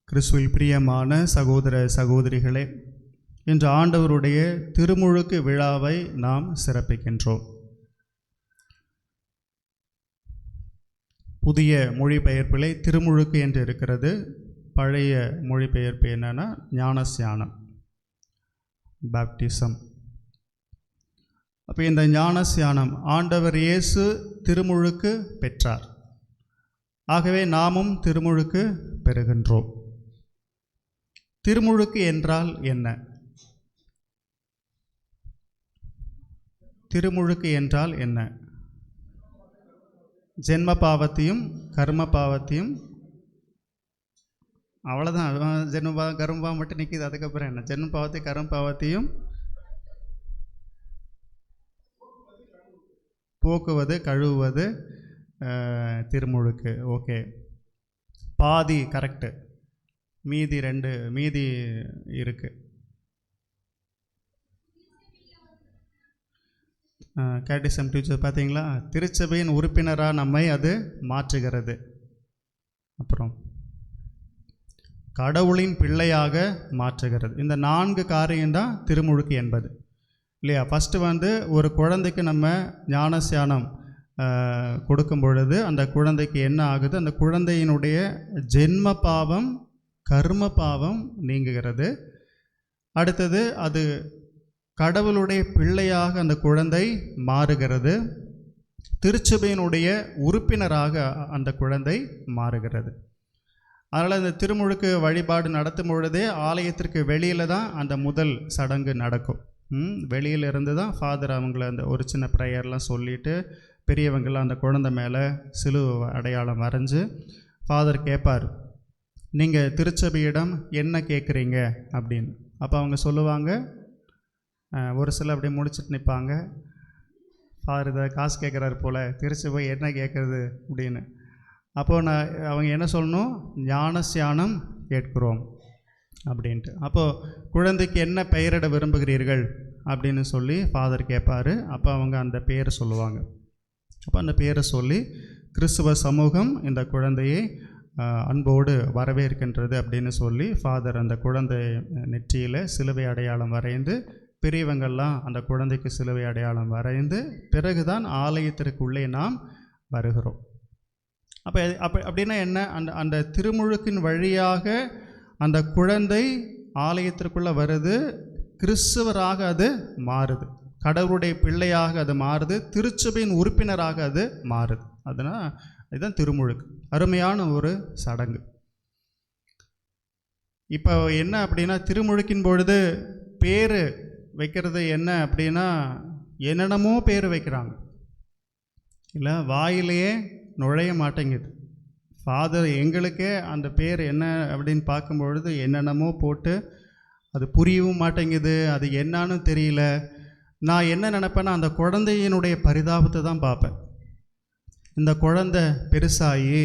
கிறிஸ்துவில் பிரியமான சகோதர சகோதரிகளே, இன்று ஆண்டவருடைய திருமுழுக்கு விழாவை நாம் சிறப்பிக்கின்றோம். புதிய மொழிபெயர்ப்பிலே திருமுழுக்கு என்று இருக்கிறது. பழைய மொழிபெயர்ப்பு என்னன்னா ஞானஸ்நானம், பேப்டிசம். அப்போ இந்த ஞானஸ்நானம் ஆண்டவர் இயேசு திருமுழுக்கு பெற்றார். ஆகவே நாமும் திருமுழுக்கு பெறுகின்றோம். திருமுழுக்கு என்றால் என்ன? திருமுழுக்கு என்றால் என்ன? ஜென்ம பாவத்தையும் கர்ம பாவத்தையும், அவ்வளோதான். ஜென்ம கர்ம பாவம் மட்டும் நிற்கிது. அதுக்கப்புறம் என்ன? ஜென்ம பாவத்தை கர்ம பாவத்தையும் போக்குவது, கழுவுவது திருமுழுக்கு. ஓகே, பாதி கரெக்டு, மீதி இருக்குது. கேட்டிசம் டீச்சர் பார்த்தீங்களா? திருச்சபையின் உறுப்பினராக நம்மை அது மாற்றுகிறது. அப்புறம் கடவுளின் பிள்ளையாக மாற்றுகிறது. இந்த 4 காரியம்தான் திருமுழுக்கு என்பது, இல்லையா? ஃபஸ்ட்டு ஒரு குழந்தைக்கு நம்ம ஞானஸ்நானம் கொடுக்கும் பொழுது அந்த குழந்தைக்கு என்ன ஆகுது? அந்த குழந்தையினுடைய ஜென்ம பாவம் கர்ம பாவம் நீங்குகிறது. அடுத்தது அது கடவுளுடைய பிள்ளையாக அந்த குழந்தை மாறுகிறது. திருச்சபையினுடைய உறுப்பினராக அந்த குழந்தை மாறுகிறது. அதனால் இந்த திருமுழுக்கு வழிபாடு நடத்தும் பொழுதே ஆலயத்திற்கு வெளியில் தான் அந்த முதல் சடங்கு நடக்கும். வெளியிலிருந்து தான் ஃபாதர் அவங்கள அந்த ஒரு சின்ன ப்ரேயர்லாம் சொல்லிவிட்டு பெரியவங்களாம் அந்த குழந்தை மேலே சிலுவை அடையாளம் வரைஞ்சி ஃபாதர் கேட்பார், நீங்கள் திருச்சபையிடம் என்ன கேட்குறீங்க அப்படின்னு. அப்போ அவங்க சொல்லுவாங்க, ஒரு சில அப்படியே முடிச்சுட்டு நிற்பாங்க. ஃபாதர் இதை காசு கேட்குறாரு போல், திருச்சபை என்ன கேட்குறது அப்படின்னு. அப்போது அவங்க என்ன சொல்லணும்? ஞானஸ்நானம் கேட்குறோம் அப்படின்ட்டு. அப்போது குழந்தைக்கு என்ன பெயரிட விரும்புகிறீர்கள் அப்படின்னு சொல்லி ஃபாதர் கேட்பார். அப்போ அவங்க அந்த பேரை சொல்லுவாங்க. அப்போ அந்த பேரை சொல்லி கிறிஸ்துவ சமூகம் இந்த குழந்தையை அன்போடு வரவேற்கின்றது அப்படின்னு சொல்லி ஃபாதர் அந்த குழந்தை நெற்றியில் சிலுவை அடையாளம் வரைந்து, பெரியவங்கள்லாம் அந்த குழந்தைக்கு சிலுவை அடையாளம் வரைந்து பிறகுதான் ஆலயத்திற்குள்ளே நாம் வருகிறோம். அப்படின்னா என்ன? அந்த திருமுழுக்கின் வழியாக அந்த குழந்தை ஆலயத்திற்குள்ளே வருது, கிறிஸ்துவராக அது மாறுது, கடவுளுடைய பிள்ளையாக அது மாறுது, திருச்சபையின் உறுப்பினராக அது மாறுது. அதனால் இதுதான் திருமுழுக்கு. அருமையான ஒரு சடங்கு. இப்போ என்ன அப்படின்னா, திருமுழுக்கின் பொழுது பேர் வைக்கிறது என்ன அப்படின்னா, என்னென்னமோ பேர் வைக்கிறாங்க, இல்லை வாயிலேயே நுழைய மாட்டேங்குது. ஃபாதர் எங்களுக்கே அந்த பேர் என்ன அப்படின்னு பார்க்கும்பொழுது என்னென்னமோ போட்டு அது புரியவும் மாட்டேங்குது, அது என்னான்னு தெரியல. நான் என்ன நினைப்பேன்னா, அந்த குழந்தையினுடைய பரிதாபத்தை தான் பார்ப்பேன். இந்த குழந்தை பெருசாகி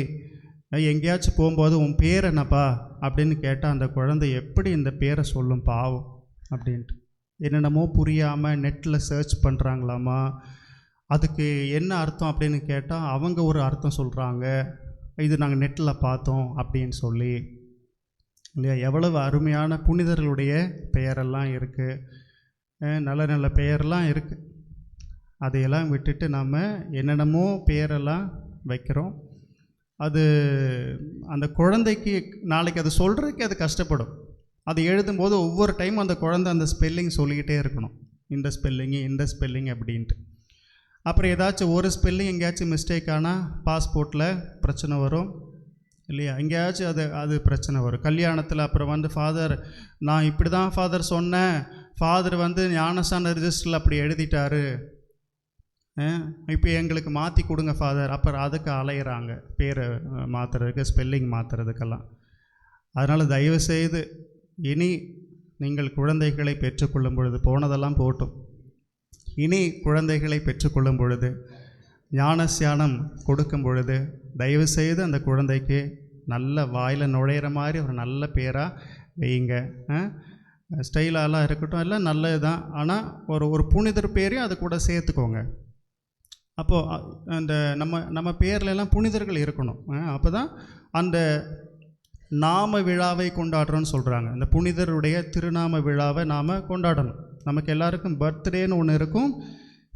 எங்கேயாச்சும் போகும்போது உன் பேர் என்னப்பா அப்படின்னு கேட்டால் அந்த குழந்தை எப்படி இந்த பேரை சொல்லும் பாவம் அப்படின்ட்டு. என்னென்னமோ புரியாமல் நெட்டில் சர்ச் பண்ணுறாங்களாமா, அதுக்கு என்ன அர்த்தம் அப்படின்னு கேட்டால் அவங்க ஒரு அர்த்தம் சொல்கிறாங்க, இது நாங்கள் நெட்டில் பார்த்தோம் அப்படின்னு சொல்லி, இல்லையா? எவ்வளவு அருமையான புனிதர்களுடைய பெயரெல்லாம் இருக்குது, நல்ல நல்ல பெயரெல்லாம் இருக்குது. அதையெல்லாம் விட்டுட்டு நம்ம என்னென்னமோ பேரெல்லாம் வைக்கிறோம். அது அந்த குழந்தைக்கு நாளைக்கு அது சொல்கிறதுக்கு அது கஷ்டப்படும். அது எழுதும்போது ஒவ்வொரு டைம் அந்த குழந்தை அந்த ஸ்பெல்லிங் சொல்லிக்கிட்டே இருக்கணும், இந்த ஸ்பெல்லிங் அப்படின்ட்டு. அப்புறம் ஏதாச்சும் ஒரு ஸ்பெல்லிங் எங்கேயாச்சும் மிஸ்டேக் ஆனால் பாஸ்போர்ட்டில் பிரச்சனை வரும், இல்லையா? எங்கேயாச்சும் அது பிரச்சனை வரும். கல்யாணத்தில் அப்புறம் ஃபாதர் நான் இப்படி தான் ஃபாதர் சொன்னேன், ஃபாதர் ஞானஸ்நான ரிஜிஸ்டரில் அப்படி எழுதிட்டாரு, இப்போ எங்களுக்கு மாற்றி கொடுங்க ஃபாதர். அப்புறம் அதுக்கு அலையிறாங்க, பேரை மாற்றுறதுக்கு, ஸ்பெல்லிங் மாற்றுறதுக்கெல்லாம். அதனால் தயவுசெய்து இனி நீங்கள் குழந்தைகளை பெற்றுக்கொள்ளும் பொழுது, போனதெல்லாம் போட்டும், இனி குழந்தைகளை பெற்றுக்கொள்ளும் பொழுது, ஞானஸ்நானம் கொடுக்கும் பொழுது தயவுசெய்து அந்த குழந்தைக்கு நல்ல வாயில் நுழையிற மாதிரி ஒரு நல்ல பேராக வையுங்க. ஸ்டைலாலாம் இருக்கட்டும், எல்லாம் நல்லது தான். ஆனால் ஒரு புனிதர் பேரையும் அது கூட சேர்த்துக்கோங்க. அப்போது அந்த நம்ம பேர்லெல்லாம் புனிதர்கள் இருக்கணும். அப்போ தான் அந்த நாம விழாவை கொண்டாடுறோன்னு சொல்கிறாங்க. இந்த புனிதருடைய திருநாம விழாவை நாம் கொண்டாடணும். நமக்கு எல்லாருக்கும் பர்த்டேன்னு ஒன்று இருக்கும்,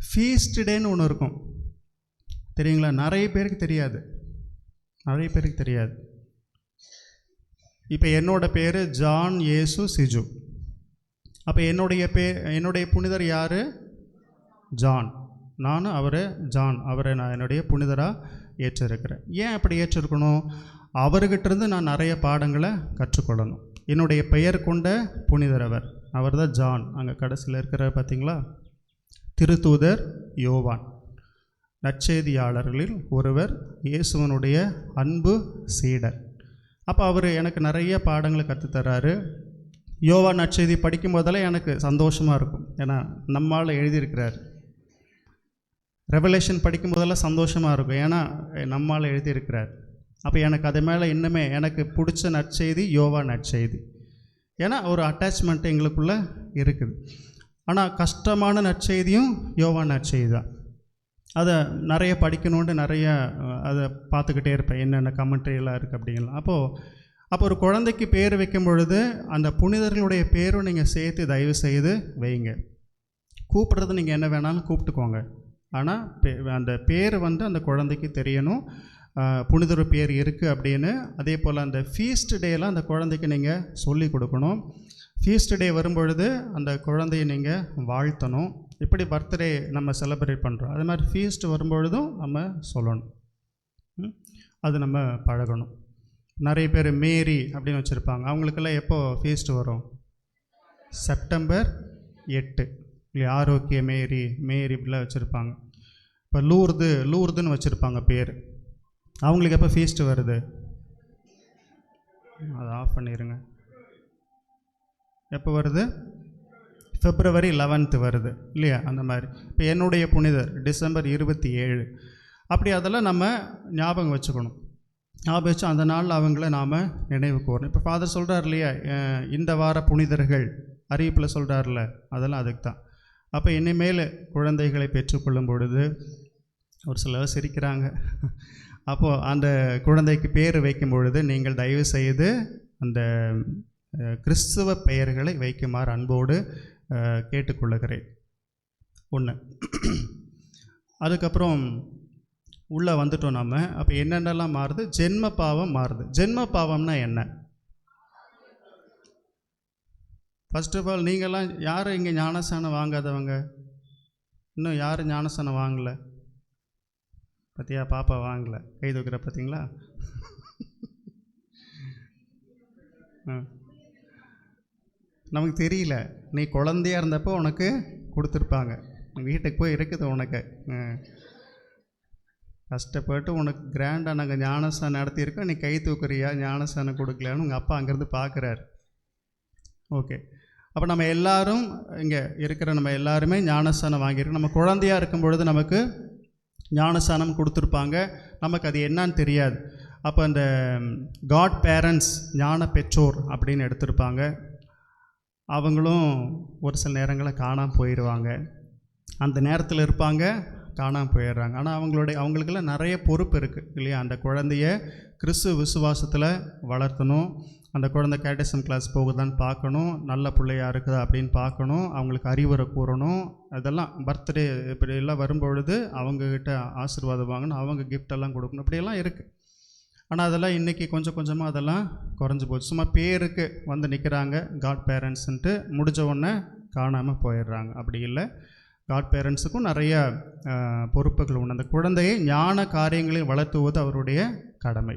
ஃபீஸ்ட் டேன்னு ஒன்று இருக்கும். தெரியுங்களா? நிறைய பேருக்கு தெரியாது, நிறைய பேருக்கு தெரியாது. இப்போ என்னோடய பேர் ஜான் ஏசு சிஜு. அப்போ என்னுடைய புனிதர் யார்? ஜான். நானும் அவரை நான் என்னுடைய புனிதராக ஏற்றிருக்கிறேன். ஏன் அப்படி ஏற்றிருக்கணும்? அவர்கிட்டருந்து நான் நிறைய பாடங்களை கற்றுக்கொள்ளணும். என்னுடைய பெயர் கொண்ட புனிதர் அவர் தான் ஜான். அங்கே கடைசியில் இருக்கிற பார்த்தீங்களா, திருத்தூதர் யோவான், நற்செய்தியாளர்களில் ஒருவர், இயேசுவனுடைய அன்பு சீடர். அப்போ அவர் எனக்கு நிறைய பாடங்களை கற்றுத்தர்றாரு. யோவான் நற்செய்தி படிக்கும் போதெல்லாம் எனக்கு சந்தோஷமாக இருக்கும். ஏன்னா நம்மால் எழுதியிருக்கிறார். ரெவலேஷன் படிக்கும் போதெல்லாம் சந்தோஷமாக இருக்கும், ஏன்னா நம்மால் எழுதியிருக்கிறார். அப்போ எனக்கு அது மேலே இன்னுமே எனக்கு பிடிச்ச நற்செய்தி யோவான் நற்செய்தி. ஏன்னா ஒரு அட்டாச்மெண்ட் எங்களுக்குள்ளே இருக்குது. ஆனால் கஷ்டமான நற்செய்தியும் யோவான் நற்செய்தி தான். அதை நிறைய படிக்கணுன்ட்டு நிறைய அதை பார்த்துக்கிட்டே இருப்பேன், என்னென்ன கமெண்ட்ரியெல்லாம் இருக்குது அப்படிங்கலாம். அப்போ ஒரு குழந்தைக்கு பேர் வைக்கும் பொழுது அந்த புனிதர்களுடைய பேரும் நீங்கள் சேர்த்து தயவு செய்து வைங்க. கூப்பிட்றது நீங்கள் என்ன வேணாலும் கூப்பிட்டுக்கோங்க, ஆனால் அந்த பேர் அந்த குழந்தைக்கு தெரியணும், புனிதர் பேர் இருக்குது அப்படின்னு. அதே போல் அந்த ஃபீஸ்ட் டேலாம் அந்த குழந்தைக்கு நீங்கள் சொல்லி கொடுக்கணும். ஃபீஸ்ட் டே வரும்பொழுது அந்த குழந்தையை நீங்கள் வாழ்த்தணும். இப்படி பர்த்டே நம்ம செலிப்ரேட் பண்ணுறோம், அது மாதிரி ஃபீஸ்ட் வரும்பொழுதும் நம்ம சொல்லணும். அது நம்ம பழகணும். நிறைய பேர் மேரி அப்படின்னு வச்சுருப்பாங்க. அவங்களுக்கெல்லாம் எப்போ ஃபீஸ்ட் வரும்? செப்டம்பர் 8 இல்லையா? ஆரோக்கிய மேரி இப்படிலாம் வச்சுருப்பாங்க. இப்போ லூர்துன்னு வச்சுருப்பாங்க பேர். அவங்களுக்கு எப்போ ஃபீஸ்ட் வருது? அதை ஆஃப் பண்ணிடுங்க. எப்போ வருது? February 11 வருது இல்லையா? அந்த மாதிரி. இப்போ என்னுடைய புனிதர் December 27. அப்படி அதெல்லாம் நம்ம ஞாபகம் வச்சுக்கணும். ஞாபகம் வச்சு அந்த நாளில் அவங்கள நாம் நினைவு கூறணும். இப்போ ஃபாதர் சொல்கிறார் இல்லையா, இந்த வார புனிதர்கள் அறிவிப்பில் சொல்கிறார்ல, அதெல்லாம் அதுக்கு தான். அப்போ இனிமேல் குழந்தைகளை பெற்றுக்கொள்ளும் பொழுது ஒரு சிலர் சிரிக்கிறாங்க. அப்போது அந்த குழந்தைக்கு பேர் வைக்கும் பொழுது நீங்கள் தயவு செய்து அந்த கிறிஸ்துவ பெயர்களை வைக்குமாறு அன்போடு கேட்டுக்கொள்ளுகிறேன். ஒன்று. அதுக்கப்புறம் உள்ளே வந்துட்டோம் நம்ம. அப்போ என்னென்னலாம் மாறுது? ஜென்ம பாவம் மாறுது. ஜென்ம பாவம்னா என்ன? ஃபர்ஸ்ட் ஆஃப் ஆல் நீங்கள்லாம் யார் இங்கே ஞானஸ்தானம் வாங்காதவங்க? இன்னும் யார் ஞானஸ்தானம் வாங்கலை? பார்த்தியா, பாப்பா வாங்கலை, கை தூக்குற பார்த்தீங்களா? நமக்கு தெரியல, நீ குழந்தையாக இருந்தப்போ உனக்கு கொடுத்துருப்பாங்க, வீட்டுக்கு போய் இருக்குது உனக்கு. கஷ்டப்பட்டு உனக்கு கிராண்டாக நாங்கள் ஞானஸ்தானம் நடத்தியிருக்கோம், நீ கை தூக்குறியா, ஞானஸ்தானம் கொடுக்கலான்னு உங்கள் அப்பா அங்கேருந்து பார்க்குறாரு. ஓகே. அப்போ நம்ம எல்லோரும் இங்கே இருக்கிற நம்ம எல்லாருமே ஞானஸ்தானம் வாங்கியிருக்கோம். நம்ம குழந்தையாக இருக்கும் பொழுது நமக்கு ஞானஸ்தானம் கொடுத்துருப்பாங்க, நமக்கு அது என்னன்னு தெரியாது. அப்போ அந்த காட் பேரண்ட்ஸ், ஞான பெற்றோர் அப்படின்னு எடுத்திருப்பாங்க. அவங்களும் ஒரு சில நேரங்களில் காணாமல் போயிடுவாங்க. அந்த நேரத்தில் இருப்பாங்க, காணாமல் போயிடுறாங்க. ஆனால் அவங்களுக்கெல்லாம் நிறைய பொறுப்பு இருக்குது இல்லையா? அந்த குழந்தைய கிறிஸ்துவ விசுவாசத்தில் வளர்த்தணும். அந்த குழந்தை கேட்டசம் கிளாஸ் போகுதான்னு பார்க்கணும், நல்ல பிள்ளையாக இருக்குதா அப்படின்னு பார்க்கணும், அவங்களுக்கு அறிவுரை கூறணும். அதெல்லாம் பர்த்டே இப்படியெல்லாம் வரும்பொழுது அவங்கக்கிட்ட ஆசீர்வாதம் வாங்கணும், அவங்க கிஃப்டெல்லாம் கொடுக்கணும், இப்படியெல்லாம் இருக்குது. ஆனால் அதெல்லாம் இன்றைக்கி கொஞ்சம் கொஞ்சமாக அதெல்லாம் குறைஞ்சி போச்சு. சும்மா பேருக்கு வந்து நிற்கிறாங்க காட் பேரண்ட்ஸுன்ட்டு, முடிஞ்ச உடனே காணாமல் போயிடுறாங்க. அப்படி இல்லை, காட் பேரண்ட்ஸுக்கும் நிறைய பொறுப்புகள் உண்டு. அந்த குழந்தையை ஞான காரியங்களில் வளர்த்துவது அவருடைய கடமை.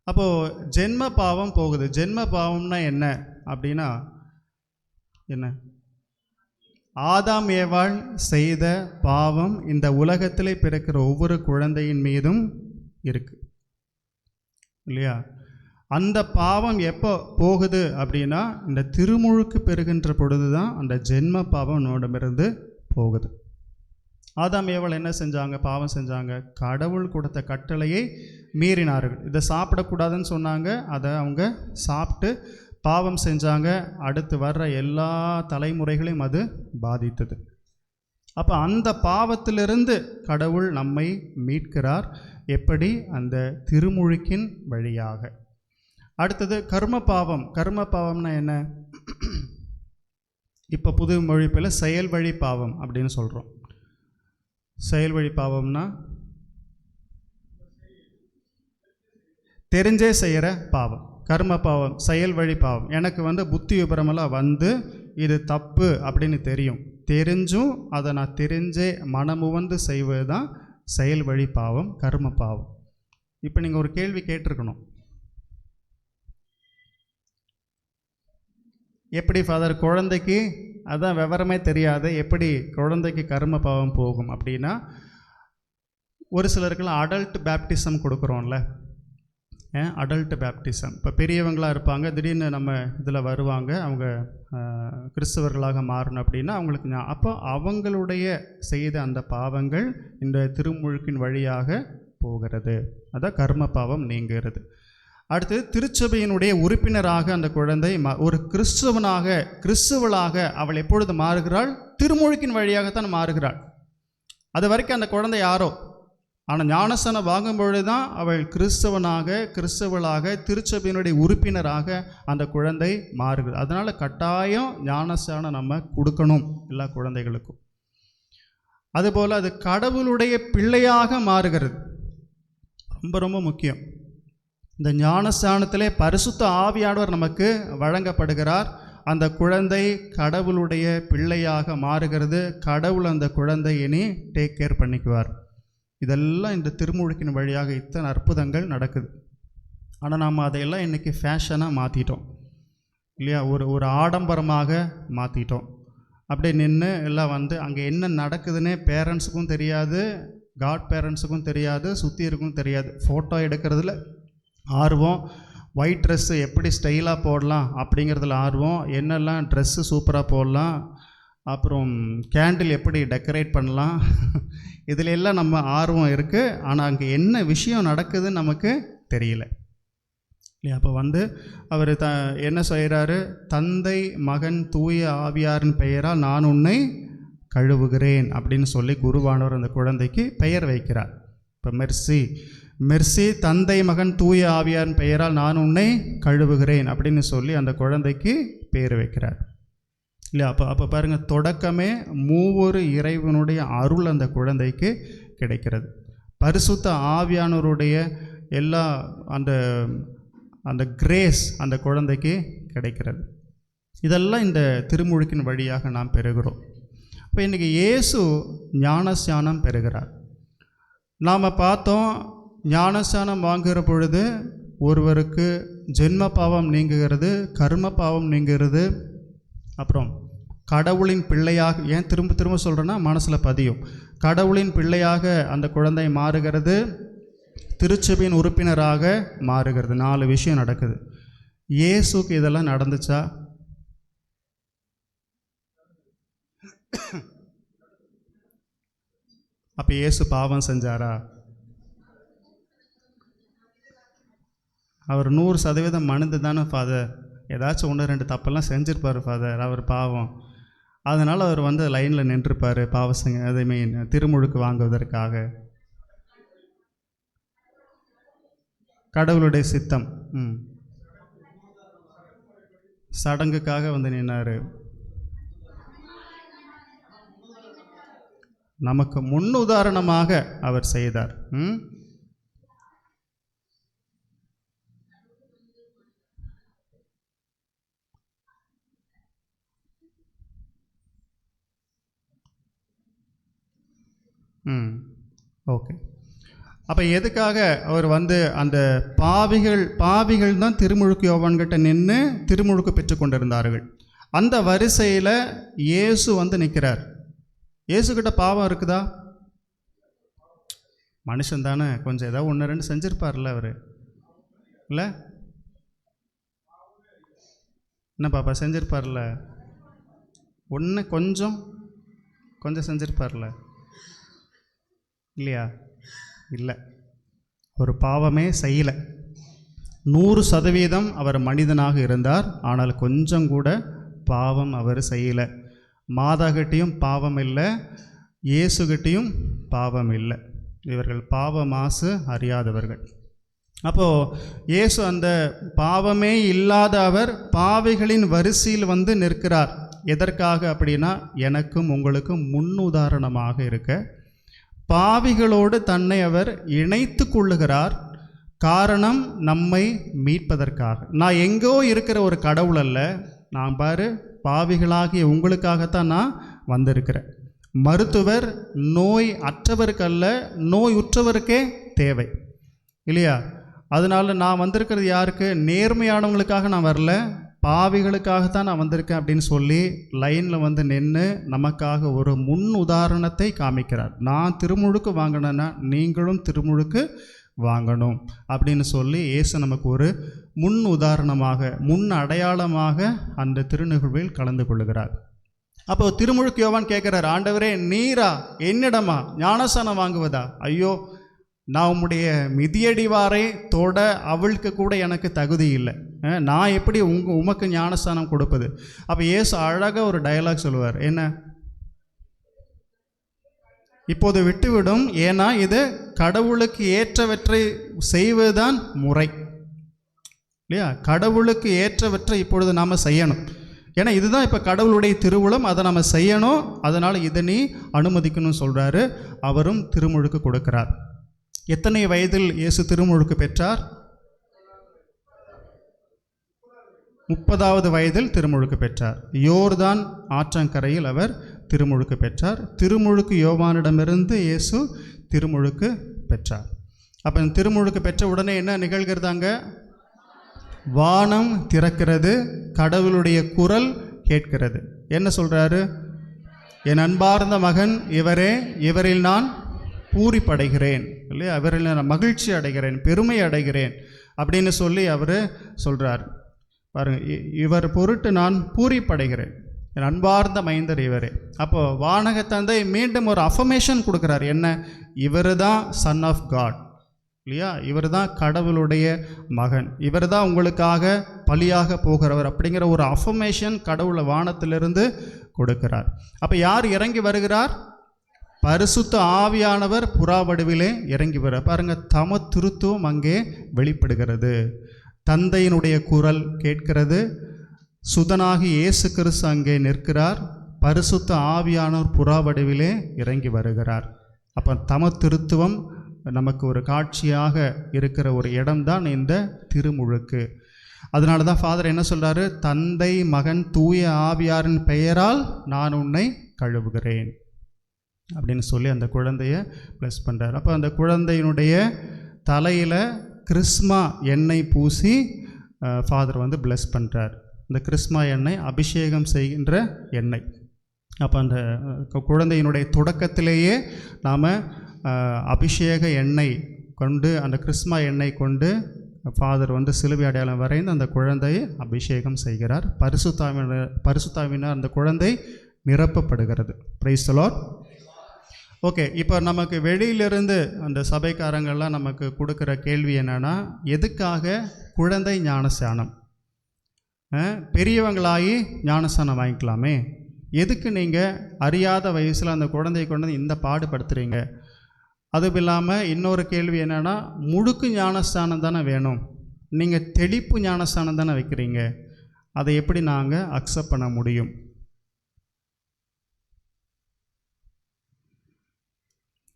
அப்போது ஜென்ம பாவம் போகுது. ஜென்ம பாவம்னா என்ன அப்படின்னா என்ன? ஆதாம் ஏவாள் செய்த பாவம் இந்த உலகத்திலே பிறக்கிற ஒவ்வொரு குழந்தையின் மீதும் இருக்கு இல்லையா? அந்த பாவம் எப்போ போகுது அப்படின்னா இந்த திருமுழுக்கு பெறுகின்ற பொழுது தான் அந்த ஜென்ம பாவம் நம்மிடமிருந்து போகுது. ஆதாம் ஏவாள் என்ன செஞ்சாங்க? பாவம் செஞ்சாங்க. கடவுள் கொடுத்த கட்டளையை மீறினார்கள். இதை சாப்பிடக்கூடாதுன்னு சொன்னாங்க, அதை அவங்க சாப்பிட்டு பாவம் செஞ்சாங்க. அடுத்து வர்ற எல்லா தலைமுறைகளையும் அது பாதித்தது. அப்போ அந்த பாவத்திலிருந்து கடவுள் நம்மை மீட்கிறார். எப்படி? அந்த திருமுழுக்கின் வழியாக. அடுத்தது கர்ம பாவம். கர்ம பாவம்னா என்ன? இப்போ புது மொழிப்பில் செயல் வழி பாவம் அப்படின்னு சொல்கிறோம். செயல் வழி பாவம்னா தெரிஞ்சே செய்கிற பாவம். கர்ம பாவம் செயல் வழி பாவம். எனக்கு புத்தி விபரமெல்லாம் இது தப்பு அப்படின்னு தெரிஞ்சும் அதை நான் தெரிஞ்சே மனமுவந்து செய்வது தான் செயல் வழி பாவம், கர்ம பாவம். இப்போ நீங்கள் ஒரு கேள்வி கேட்டிருக்கணும், எப்படி ஃபாதர் குழந்தைக்கு அதான் விவரமே தெரியாது, எப்படி குழந்தைக்கு கர்ம பாவம் போகும் அப்படின்னா, ஒரு சிலருக்கெல்லாம் அடல்ட் பேப்டிசம் கொடுக்குறோம்ல, அடல்ட் பேப்டிசம். இப்போ பெரியவங்களாக இருப்பாங்க, திடீர்னு நம்ம இதில் வருவாங்க, அவங்க கிறிஸ்தவர்களாக மாறணும் அப்படின்னா அவங்களுக்கு அப்போ அவங்களுடைய செய்த அந்த பாவங்கள் இந்த திருமுழுக்கின் வழியாக போகிறது. அதான் கர்ம பாவம் நீங்குகிறது. அடுத்து திருச்சபையினுடைய உறுப்பினராக அந்த குழந்தை ஒரு கிறிஸ்துவளாக அவள் எப்பொழுது மாறுகிறாள்? திருமுழுக்கின் வழியாகத்தான் மாறுகிறாள். அது வரைக்கும் அந்த குழந்தை யாரோ, ஆனால் ஞானஸ்தானம் வாங்கும் பொழுது தான் அவள் கிறிஸ்தவளாக திருச்சபையினுடைய உறுப்பினராக அந்த குழந்தை மாறுகிறது. அதனால் கட்டாயம் ஞானஸ்தானம் நம்ம கொடுக்கணும் எல்லா குழந்தைகளுக்கும். அதுபோல் அது கடவுளுடைய பிள்ளையாக மாறுகிறது. ரொம்ப ரொம்ப முக்கியம். இந்த ஞானஸ்தானத்திலே பரிசுத்த ஆவியானவர் நமக்கு வழங்கப்படுகிறார். அந்த குழந்தை கடவுளுடைய பிள்ளையாக மாறுகிறது. கடவுள் அந்த குழந்தை இனி டேக் கேர் பண்ணிக்குவார். இதெல்லாம் இந்த திருமுழுக்கின் வழியாக இத்தனை அற்புதங்கள் நடக்குது. ஆனால் நாம் அதையெல்லாம் இன்றைக்கி ஃபேஷனாக மாற்றிட்டோம் இல்லையா? ஒரு ஆடம்பரமாக மாற்றிட்டோம். அப்படியே நின்று எல்லாம் அங்கே என்ன நடக்குதுன்னே பேரண்ட்ஸுக்கும் தெரியாது, காட் பேரண்ட்ஸுக்கும் தெரியாது, சுற்றி இருக்கும் தெரியாது. ஃபோட்டோ எடுக்கிறதுல ஆர்வம், ஒயிட் ட்ரெஸ்ஸு எப்படி ஸ்டைலாக போடலாம் அப்படிங்கிறதுல ஆர்வம், என்னெல்லாம் ட்ரெஸ்ஸு சூப்பராக போடலாம், அப்புறம் கேண்டில் எப்படி டெக்கரேட் பண்ணலாம், இதில் எல்லாம் நம்ம ஆர்வம் இருக்குது. ஆனால் அங்கே என்ன விஷயம் நடக்குதுன்னு நமக்கு தெரியல இல்லையா? அப்போ அவர் என்ன செய்கிறாரு? தந்தை மகன் தூய ஆவியாரின் பெயரால் நான் உன்னை கழுவுகிறேன் அப்படின்னு சொல்லி குருவானவர் அந்த குழந்தைக்கு பெயர் வைக்கிறார். இப்போ மெர்சி தந்தை மகன் தூய ஆவியாரின் பெயரால் நான் உன்னை கழுவுகிறேன் அப்படின்னு சொல்லி அந்த குழந்தைக்கு பெயர் வைக்கிறார் இல்லையா? அப்போ பாருங்கள், தொடக்கமே மூவொரு இறைவனுடைய அருள் அந்த குழந்தைக்கு கிடைக்கிறது. பரிசுத்த ஆவியானவருடைய எல்லா அந்த கிரேஸ் அந்த குழந்தைக்கு கிடைக்கிறது. இதெல்லாம் இந்த திருமுழுக்கின் வழியாக நாம் பெறுகிறோம். இப்போ இன்றைக்கி இயேசு ஞானஸ்நானம் பெறுகிறார். நாம் பார்த்தோம், ஞானஸ்நானம் வாங்குகிற பொழுது ஒருவருக்கு ஜென்ம பாவம் நீங்குகிறது, கர்ம பாவம் நீங்குகிறது. அப்புறம் கடவுளின் பிள்ளையாக, ஏன் திரும்ப திரும்ப சொல்கிறேன்னா மனசில் பதியும், கடவுளின் பிள்ளையாக அந்த குழந்தை மாறுகிறது, திருச்சபையின் உறுப்பினராக மாறுகிறது. 4 விஷயம் நடக்குது. இயேசுக்கு இதெல்லாம் நடந்துச்சா? அப்போ இயேசு பாவம் செஞ்சாரா? அவர் 100% மனித தானே ஃபாதர், ஏதாச்சும் 1-2 தப்பெல்லாம் செஞ்சுருப்பார் ஃபாதர், அவர் பாவம். அதனால் அவர் லைனில் நின்றுப்பார் அதை மீன் திருமுழுக்கு வாங்குவதற்காக. கடவுளுடைய சித்தம், சடங்குக்காக நின்னார். நமக்கு முன்னுதாரணமாக அவர் செய்தார். ஓகே. அப்போ எதுக்காக அவர் அந்த பாவிகள் தான் திருமுழுக்கு யோவான்கிட்ட நின்று திருமுழுக்கு பெற்று கொண்டிருந்தார்கள். அந்த வரிசையில் இயேசு நிற்கிறார். இயேசுக்கிட்ட பாவம் இருக்குதா? மனுஷன் தானே, கொஞ்சம் ஏதாவது 1-2 செஞ்சுருப்பார்ல அவர், இல்லை என்ன பாப்பா செஞ்சுருப்பார்ல? கொஞ்சம் செஞ்சுருப்பார்ல இல்லையா? இல்லை, ஒரு பாவமே செய்யலை. 100% அவர் மனிதனாக இருந்தார், ஆனால் கொஞ்சம் கூட பாவம் அவர் செய்யலை. மாதாகிட்டையும் பாவம் இல்லை, இயேசுகிட்டையும் பாவம் இல்லை. இவர்கள் பாவ மாசு அறியாதவர்கள். அப்போது இயேசு அந்த பாவமே இல்லாத அவர் பாவிகளின் வரிசையில் வந்து நிற்கிறார். எதற்காக அப்படின்னா, எனக்கும் உங்களுக்கும் முன்னுதாரணமாக இருக்க பாவிகளோடு தன்னை அவர் இணைத்து கொள்ளுகிறார். காரணம், நம்மை மீட்பதற்காக. நான் எங்கோ இருக்கிற ஒரு கடவுள் அல்ல, நான் பாரு பாவிகளாகிய உங்களுக்காகத்தான் நான் வந்திருக்கிறேன். மருத்துவர் நோய் அற்றவருக்கல்ல, நோய் உற்றவருக்கே தேவை இல்லையா? அதனால நான் வந்திருக்கிறது யாருக்கு? நேர்மையானவங்களுக்காக நான் வரல, பாவிகளுக்காகத்தான் நான் வந்திருக்கேன் அப்படின்னு சொல்லி லைனில் வந்து நின்று நமக்காக ஒரு முன் உதாரணத்தை காமிக்கிறார். நான் திருமுழுக்கு வாங்கினேன்னா நீங்களும் திருமுழுக்கு வாங்கணும் அப்படின்னு சொல்லி இயேசு நமக்கு ஒரு முன் உதாரணமாக, முன் அடையாளமாக அந்த திருநிகழ்வில் கலந்து கொள்ளுகிறார். அப்போ திருமுழுக்கு யோவான் கேட்குறார், ஆண்டவரே நீரா என்னிடமா ஞானஸ்நானம் வாங்குவதா? ஐயோ, நான் உம்முடைய மிதியடிவாரை தொட அவளுக்கு கூட எனக்கு தகுதி இல்லை, நான் எப்படி உமக்கு ஞானஸ்தானம் கொடுப்பது? அப்போ இயேசு அழகாக ஒரு டயலாக் சொல்லுவார். என்ன? இப்போது விட்டுவிடும், ஏன்னா இது கடவுளுக்கு ஏற்றவற்றை செய்வதுதான் முறை இல்லையா? கடவுளுக்கு ஏற்றவற்றை இப்பொழுது நாம் செய்யணும். ஏன்னா இதுதான் இப்போ கடவுளுடைய திருவுளம், அதை நம்ம செய்யணும். அதனால் இதை நீ அனுமதிக்கணும்னு சொல்கிறாரு. அவரும் திருமுழுக்கு கொடுக்கிறார். எத்தனை வயதில் இயேசு திருமுழுக்கு பெற்றார்? 30வது வயதில் திருமுழுக்கு பெற்றார். யோர்தான் ஆற்றங்கரையில் அவர் திருமுழுக்கு பெற்றார். திருமுழுக்கு யோவானிடமிருந்து இயேசு திருமுழுக்கு பெற்றார். அப்போ திருமுழுக்கு பெற்ற உடனே என்ன நிகழ்கிறதாங்க? வானம் திறக்கிறது, கடவுளுடைய குரல் கேட்கிறது. என்ன சொல்கிறாரு? என் அன்பார்ந்த மகன் இவரே, இவரில் நான் பூரிப்படைகிறேன் இல்லையா? இவரில் நான் மகிழ்ச்சி அடைகிறேன், பெருமை அடைகிறேன் அப்படின்னு சொல்லி அவர் சொல்கிறார். பாருங்கள், இவர் பொருட்டு நான் பூரிப்படைகிறேன், என் அன்பார்ந்த மைந்தர் இவரே. அப்போது வானக தந்தை மீண்டும் ஒரு அஃபர்மேஷன் கொடுக்குறார். என்ன? இவர் தான் சன் ஆஃப் காட் இல்லையா? இவர் தான் கடவுளுடைய மகன், இவர் தான் உங்களுக்காக பலியாக போகிறவர் அப்படிங்கிற ஒரு அஃபர்மேஷன் கடவுளை வானத்திலிருந்து கொடுக்கிறார். அப்போ யார் இறங்கி வருகிறார்? பரிசுத்த ஆவியானவர் புறா வடிவிலே இறங்கி வர. பாருங்கள், தம திருத்துவம் அங்கே வெளிப்படுகிறது. தந்தையினுடைய குரல் கேட்கிறது. சுதனாகி இயேசு கிறிஸ்து அங்கே நிற்கிறார். பரிசுத்த ஆவியானவர் புறா வடிவிலே இறங்கி வருகிறார். அப்போ தம திருத்துவம் நமக்கு ஒரு காட்சியாக இருக்கிற ஒரு இடம்தான் இந்த திருமுழுக்கு. அதனால தான் ஃபாதர் என்ன சொல்கிறாரு? தந்தை மகன் தூய ஆவியாரின் பெயரால் நான் உன்னை கழுவுகிறேன் அப்படின்னு சொல்லி அந்த குழந்தைய ப்ளஸ் பண்ணுறார். அப்போ அந்த குழந்தையினுடைய தலையில் கிறிஸ்மா எண்ணெய் பூசி ஃபாதர் வந்து ப்ளஸ் பண்ணுறார். இந்த கிறிஸ்மா எண்ணெய் அபிஷேகம் செய்கின்ற எண்ணெய். அப்போ அந்த குழந்தையினுடைய தொடக்கத்திலேயே நாம் அபிஷேக எண்ணெய் கொண்டு, அந்த கிறிஸ்மா எண்ணெய் கொண்டு ஃபாதர் வந்து சிலுவை அடையாளம் வரைந்து அந்த குழந்தையை அபிஷேகம் செய்கிறார். பரிசுத்தாவினர் அந்த குழந்தை நிரப்பப்படுகிறது. Praise the lord. ஓகே, இப்போ நமக்கு வெளியிலிருந்து அந்த சபைக்காரங்கள்லாம் நமக்கு கொடுக்குற கேள்வி என்னென்னா, எதுக்காக குழந்தை ஞானஸ்நானம்? பெரியவங்களாகி ஞானஸ்நானம் வாங்கிக்கலாமே, எதுக்கு நீங்கள் அறியாத வயசில் அந்த குழந்தையை கொண்டு வந்து இந்த பாடுபடுத்துகிறீங்க? அதுவும் இல்லாமல் இன்னொரு கேள்வி என்னென்னா, முழுக்கு ஞானஸ்தானம் தானே வேணும், நீங்கள் தெளிப்பு ஞானஸ்தானம் தானே வைக்கிறீங்க, அதை எப்படி நாங்கள் அக்செப்ட் பண்ண முடியும்?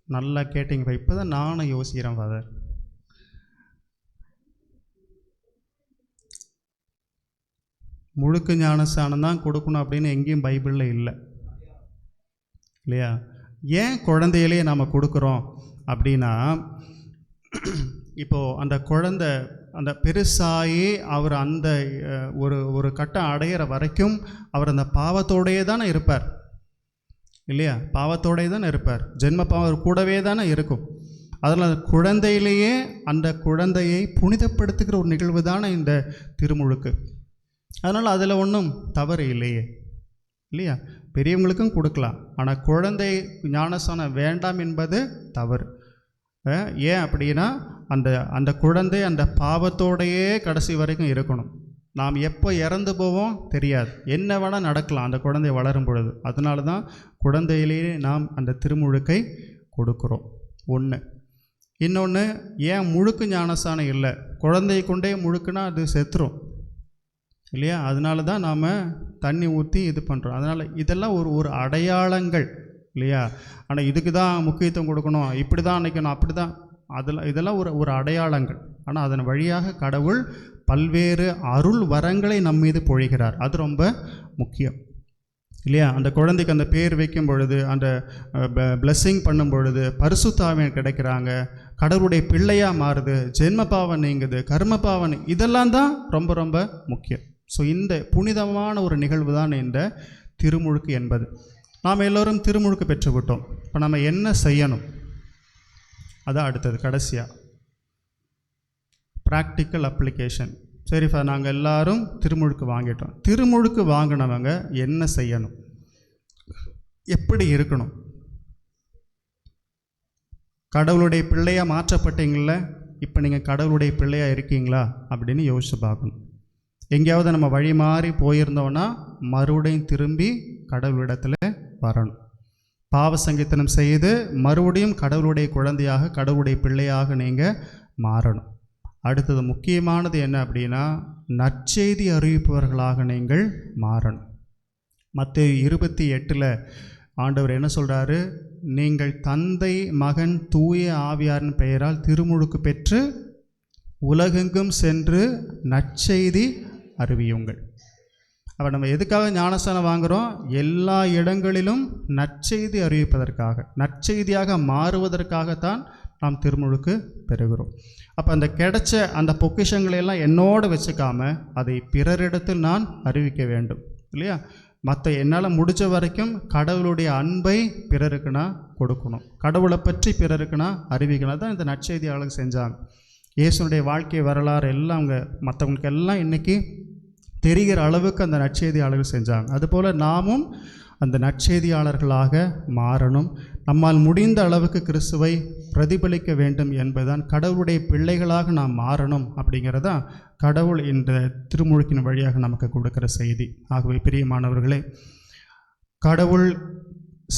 நல்லா கேட்டிங்க. இப்போ தான் நானும் யோசிக்கிறேன் ஃபாதர். முழுக்கு ஞானஸ்தானம் தான் கொடுக்கணும் அப்படின்னு எங்கேயும் பைபிளில் இல்லை இல்லையா? ஏன் குழந்தையிலேயே நாம் கொடுக்குறோம் அப்படின்னா, இப்போது அந்த குழந்தை அந்த பெருசாகி அவர் அந்த ஒரு கட்டம் அடையிற வரைக்கும் அவர் அந்த பாவத்தோடையே தானே இருப்பார் இல்லையா? பாவத்தோடையே தானே இருப்பார். ஜென்ம பாவம் கூடவே தானே இருக்கும். அதில் குழந்தையிலேயே அந்த குழந்தையை புனிதப்படுத்துகிற ஒரு நிகழ்வு தானே இந்த திருமுழுக்கு. அதனால் அதில் ஒன்றும் தவறு இல்லையே இல்லையா? பெரியவங்களுக்கும் கொடுக்கலாம், ஆனால் குழந்தை ஞானஸ்நானம் வேண்டாம் என்பது தவறு. ஏன் அப்படின்னா, அந்த குழந்தை அந்த பாவத்தோடையே கடைசி வரைக்கும் இருக்கணும். நாம் எப்போ இறந்து போவோம் தெரியாது, என்ன வேணால் நடக்கலாம் அந்த குழந்தை வளரும் பொழுது. அதனால தான் குழந்தையிலேயே நாம் அந்த திருமுழுக்கை கொடுக்குறோம். ஒன்று. இன்னொன்று, ஏன் முழுக்கு ஞானஸ்தானம் இல்லை? குழந்தையை கொண்டே முழுக்குனா அது செத்துரும் இல்லையா? அதனால தான் நாம் தண்ணி ஊற்றி இது பண்ணுறோம். அதனால் இதெல்லாம் ஒரு அடையாளங்கள் இல்லையா? ஆனால் இதுக்கு தான் முக்கியத்துவம் கொடுக்கணும், இப்படி தான் நினைக்கணும், அப்படி தான், இதெல்லாம் ஒரு அடையாளங்கள். ஆனால் அதன் வழியாக கடவுள் பல்வேறு அருள் வரங்களை நம் மீது பொழிகிறார். அது ரொம்ப முக்கியம் இல்லையா? அந்த குழந்தைக்கு அந்த பேர் வைக்கும் பொழுது, அந்த பிளெஸ்ஸிங் பண்ணும் பொழுது பரிசுத்த ஆவியானவர் கிடைக்கிறாங்க, கடவுளுடைய பிள்ளையாக மாறுது, ஜென்ம பாவம் நீங்குது, கர்ம பாவம், இதெல்லாம் தான் ரொம்ப ரொம்ப முக்கியம். ஸோ இந்த புனிதமான ஒரு நிகழ்வு தான் இந்த திருமுழுக்கு என்பது. நாம் எல்லோரும் திருமுழுக்கு பெற்றுவிட்டோம். இப்போ நம்ம என்ன செய்யணும்? அதான் அடுத்தது கடைசியாக ப்ராக்டிக்கல் அப்ளிகேஷன். சரிப்பா, நாங்கள் எல்லாரும் திருமுழுக்கு வாங்கிட்டோம். திருமுழுக்கு வாங்கினவங்க என்ன செய்யணும்? எப்படி இருக்கணும்? கடவுளுடைய பிள்ளையாக மாற்றப்பட்டீங்கள, இப்போ நீங்கள் கடவுளுடைய பிள்ளையாக இருக்கீங்களா அப்படின்னு யோசிச்சு பார்க்கணும். எங்கேயாவது நம்ம வழி மாறி போயிருந்தோன்னா மறுபடியும் திரும்பி கடவுளிடத்தில் வரணும். பாவ சங்கீதனம் செய்து மறுபடியும் கடவுளுடைய குழந்தையாக, கடவுளுடைய பிள்ளையாக நீங்கள் மாறணும். அடுத்தது முக்கியமானது என்ன அப்படின்னா, நற்செய்தி அறிவிப்பவர்களாக நீங்கள் மாறணும். மத்தேயு 28 ஆண்டவர் என்ன சொல்கிறாரு? நீங்கள் தந்தை, மகன், தூய ஆவியாரின் பெயரால் திருமுழுக்கு பெற்று உலகெங்கும் சென்று நற்செய்தி அறிவியுங்கள். அப்போ நம்ம எதுக்காக ஞானஸ்தானம் வாங்குகிறோம்? எல்லா இடங்களிலும் நற்செய்தி அறிவிப்பதற்காக, நற்செய்தியாக மாறுவதற்காகத்தான் நாம் திருமுழுக்கு பெறுகிறோம். அப்போ அந்த கிடைச்ச அந்த பொக்கிஷங்களையெல்லாம் என்னோடு வச்சுக்காம அதை பிறரிடத்தில் நான் அறிவிக்க வேண்டும் இல்லையா? மற்ற என்னால் முடிஞ்ச வரைக்கும் கடவுளுடைய அன்பை பிறருக்கு நான் கொடுக்கணும், கடவுளை பற்றி பிறருக்கு நான் அறிவிக்கணும். தான் இந்த நற்செய்தியாளர்கள் செஞ்சாங்க. இயேசுனுடைய வாழ்க்கை வரலாறு எல்லாம் அவங்க மற்றவங்களுக்கு எல்லாம் இன்றைக்கி தெரிகிற அளவுக்கு அந்த நற்செய்தியாளர்கள் செஞ்சாங்க. அதுபோல் நாமும் அந்த நற்செய்தியாளர்களாக மாறணும். நம்மால் முடிந்த அளவுக்கு கிறிஸ்துவை பிரதிபலிக்க வேண்டும் என்பதுதான், கடவுளுடைய பிள்ளைகளாக நாம் மாறணும் அப்படிங்கிறதான் கடவுள் இந்த திருமுழுக்கின் வழியாக நமக்கு கொடுக்கிற செய்தி. ஆகவே பிரியமானவர்களே, கடவுள்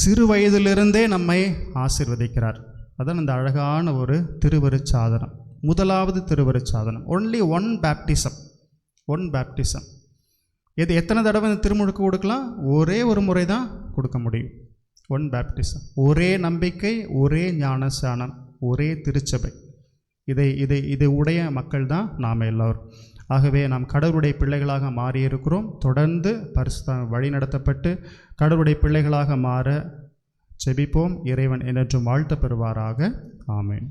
சிறு வயதிலிருந்தே நம்மை ஆசீர்வதிக்கிறார். அதான் இந்த அழகான ஒரு திருவருட்சாதனம். முதலாவது திருவருட்சாதனம், ஒன்லி ஒன் பேப்டிசம். எத்தனை தடவை இந்த திருமுழுக்கு கொடுக்கலாம்? ஒரே ஒரு முறை தான் கொடுக்க முடியும். ஒன் பேப்டிசம், ஒரே நம்பிக்கை, ஒரே ஞானஸ்நானம், ஒரே திருச்சபை. இதை உடைய மக்கள் தான் நாம் எல்லோரும். ஆகவே நாம் கடவுளுடைய பிள்ளைகளாக மாறியிருக்கிறோம். தொடர்ந்து பரிசுத்த வழி நடத்தப்பட்டு கடவுளுடைய பிள்ளைகளாக மாற ஜெபிப்போம். இறைவன் என்றும் வாழ்த்த பெறுவாராக. ஆமென்.